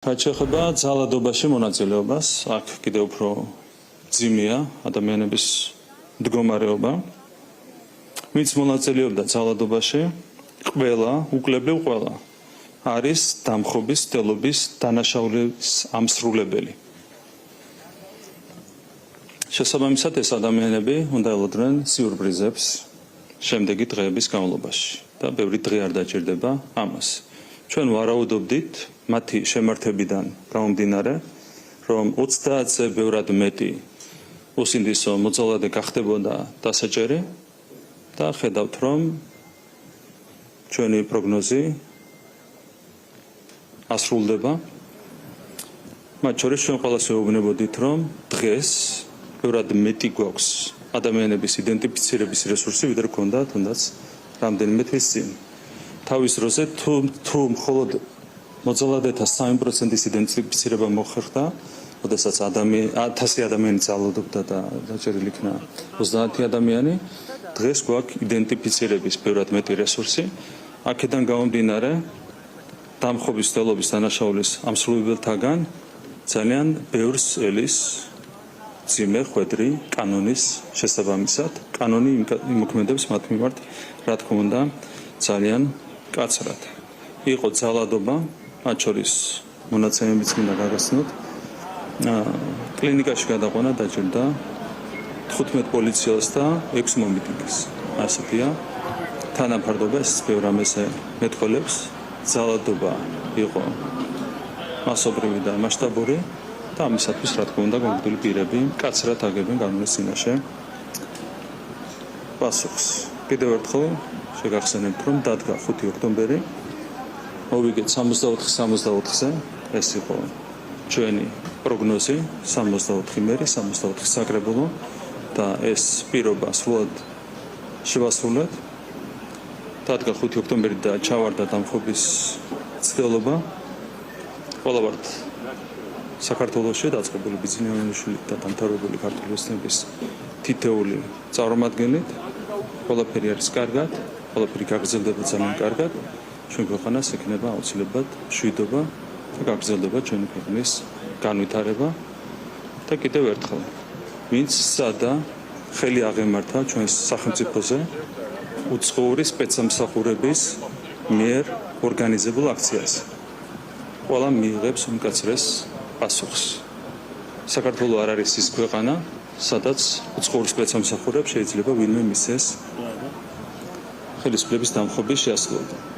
რაც შეეხება ძალადობაში მონაწილეობას, აქ კიდევ უფრო ძიმეა ადამიანების მდგომარეობა. ვინც მონაწილეობდა ძალადობაში, უკლებლივ ყველა არის დამხობის, დელობის, დანაშაულის ამსრულებელი. შესაბამისად, ეს ადამიანები უნდა ელოდნენ სიურპრიზებს შემდეგი დღეების განმავლობაში და ბევრი დღე არ დაჭირდება ამას. ჩვენ ვარაუდობდით მათი შემართებიდან გამომდინარე, რომ 30-ზე ბევრად მეტი უსინდისო მოძალადე გახდებოდა დასაჭერი და ხედავთ, რომ ჩვენი პროგნოზი ასრულდება. მათ შორის ჩვენ ყველას ვეუბნებოდით, რომ დღეს ბევრად მეტი გვაქვს ადამიანების იდენტიფიცირების რესურსი, ვიდრე ქონდა თუნდაც რამდენიმე თვის წინ. თავის დროზე თუ მხოლოდ მოძალადეთა 3%-ის იდენტიფიცირება მოხერხდა, როდესაც 1000 ადამიანი ძალადობდა და დაჭერილი იქნა 30 ადამიანი, დღეს გვაქვს იდენტიფიცირების ბევრად მეტი რესურსი. აქედან გამომდინარე, დამხობის, დელობის, დანაშაულის ამსრულებელთაგან ძალიან ბევრს ელის ძიმე ხვედრი კანონის შესაბამისად. კანონი იმოქმედებს მათ მიმართ, რა თქმა უნდა, ძალიან კაცრად. იყო ძალადობა, მათ შორის მონაცემებიც მინდა გაგაცნოთ. კლინიკაში გადაყვანა დაჭირდა 15 პოლიციელს და 6 მომიტინგეს. ასეთია. თანაფარდობა ეს ბევრ ამაზე მეტყველებს. ძალადობა იყო მასობრივი და მასშტაბური და ამისათვის, რა თქმა უნდა, კონკრეტული პირები კაცრად აგებენ კანონის წინაშე პასუხს. კიდევ ერთხელ შეგახსენებთ, რომ დადგა 5 ოქტომბერი. მოვიგეთ 64-ზე, ეს იყო ჩვენი პროგნოზი, 64 მერი, 64 საკრებულო და ეს პირობა სრულად შევასრულეთ. დადგა 5 ოქტომბერი და ჩავარდა დამხობის ცდელობა. ყველა ვართ საქართველოში დაწყებული ბიზნესმენები და დამთავრებული ქართული ოცნების თითეული წარმომადგენლით. ყველაფერი არის კარგად, ყველაფერი გაგრძელდება ძალიან კარგად. ჩვენ ქვეყანას ექნება აუცილებლად მშვიდობა და გაგრძელდება ჩვენი ქვეყნის განვითარება და კიდევ ერთხელ, ვინც სადა ხელი აღემართა ჩვენს სახელმწიფოზე უცხოური სპეცსამსახურების მიერ ორგანიზებულ აქციას. ყველა მიიღებს უმკაცრეს პასუხს. საქართველო არ არის ის ქვეყანა, სადაც უცხოურ სპეცსამსახურებს შეიძლება ვინმე მისცეს ხელისუფლების დამხობის შეასრულება.